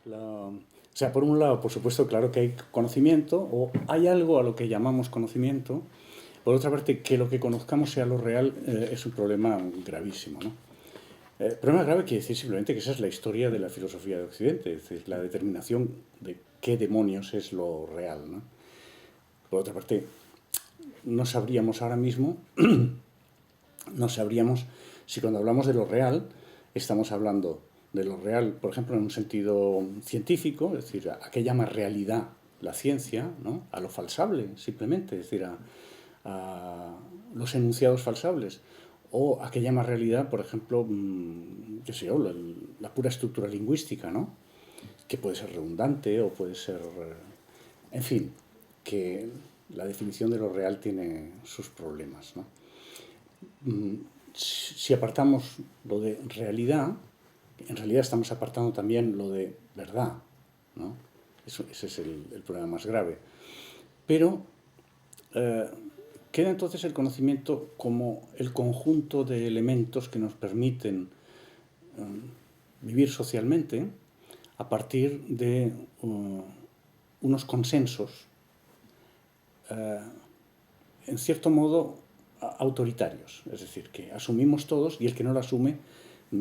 O sea, por un lado, por supuesto, claro que hay conocimiento o hay algo a lo que llamamos conocimiento. Por otra parte, que lo que conozcamos sea lo real es un problema gravísimo, ¿no? Problema grave quiere decir simplemente que esa es la historia de la filosofía de Occidente, es decir, la determinación de qué demonios es lo real, ¿no? Por otra parte, no sabríamos ahora mismo, no sabríamos si cuando hablamos de lo real estamos hablando de lo real, por ejemplo, en un sentido científico, es decir, a qué llama realidad la ciencia, ¿no? A lo falsable, simplemente, es decir, a los enunciados falsables, o a qué llama realidad, por ejemplo, qué sé yo, la pura estructura lingüística, ¿no? Que puede ser redundante o puede ser, en fin, que la definición de lo real tiene sus problemas, ¿no? Si apartamos lo de realidad, en realidad estamos apartando también lo de verdad, ¿no? Ese es el problema más grave. Pero queda entonces el conocimiento como el conjunto de elementos que nos permiten vivir socialmente a partir de unos consensos, en cierto modo, autoritarios. Es decir, que asumimos todos y el que no lo asume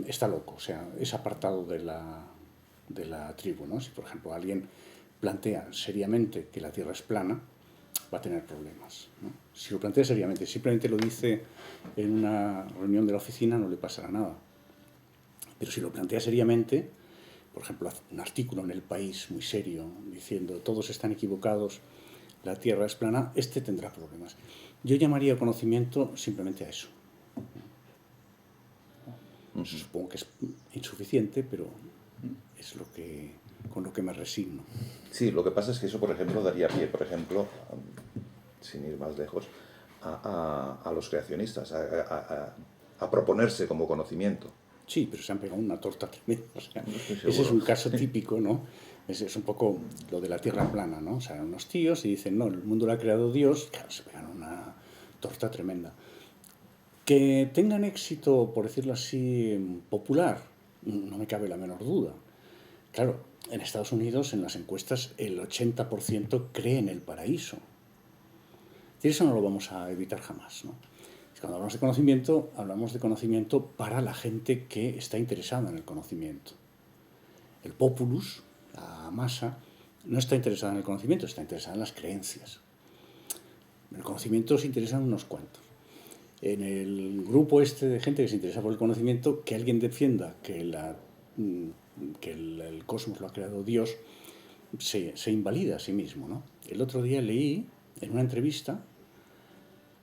está loco, o sea, es apartado de la tribu, ¿no? Si, por ejemplo, alguien plantea seriamente que la Tierra es plana, va a tener problemas, ¿no? Si lo plantea seriamente, simplemente lo dice en una reunión de la oficina, no le pasará nada. Pero si lo plantea seriamente, por ejemplo, un artículo en El País muy serio diciendo todos están equivocados, la Tierra es plana, este tendrá problemas. Yo llamaría conocimiento simplemente a eso. Supongo que es insuficiente, pero es con lo que me resigno. Sí, lo que pasa es que eso, por ejemplo, daría pie, por ejemplo, sin ir más lejos, a los creacionistas, a proponerse como conocimiento. Sí, pero se han pegado una torta tremenda. O sea, No estoy ese es seguro. un caso típico, ¿no? Ese es un poco lo de la Tierra plana, ¿no? O sea, unos tíos y dicen, no, el mundo lo ha creado Dios, claro, se pegan una torta tremenda. Que tengan éxito, por decirlo así, popular, no me cabe la menor duda. Claro, en Estados Unidos, en las encuestas, el 80% cree en el paraíso. Y eso no lo vamos a evitar jamás, ¿no? Cuando hablamos de conocimiento para la gente que está interesada en el conocimiento. El populus, la masa, no está interesada en el conocimiento, está interesada en las creencias. En el conocimiento se interesan unos cuantos. En el grupo este de gente que se interesa por el conocimiento, que alguien defienda que el cosmos lo ha creado Dios, se invalida a sí mismo, ¿no? El otro día leí en una entrevista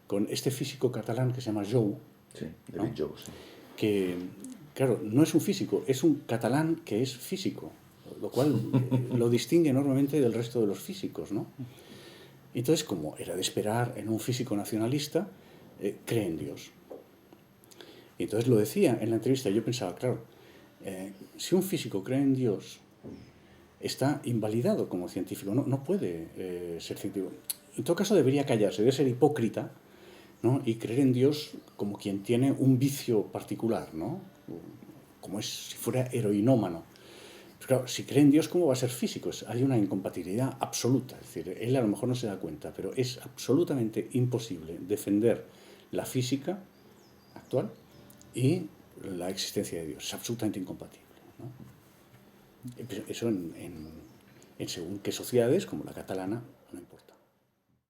con este físico catalán que se llama Jou, Sí, David Joe, sí. que, claro, no es un físico, es un catalán que es físico, lo cual lo distingue enormemente del resto de los físicos, ¿no? Entonces, como era de esperar en un físico nacionalista, cree en Dios. Y entonces lo decía en la entrevista, yo pensaba, claro, si un físico cree en Dios, está invalidado como científico, no puede ser científico. En todo caso debería callarse, debe ser hipócrita, ¿no? Y creer en Dios como quien tiene un vicio particular, ¿no? Como si fuera heroinómano. Pero claro, si cree en Dios, ¿cómo va a ser físico? Hay una incompatibilidad absoluta. Es decir, él a lo mejor no se da cuenta, pero es absolutamente imposible defender la física actual y la existencia de Dios. Es absolutamente incompatible, ¿no? Eso en según qué sociedades, como la catalana, no importa.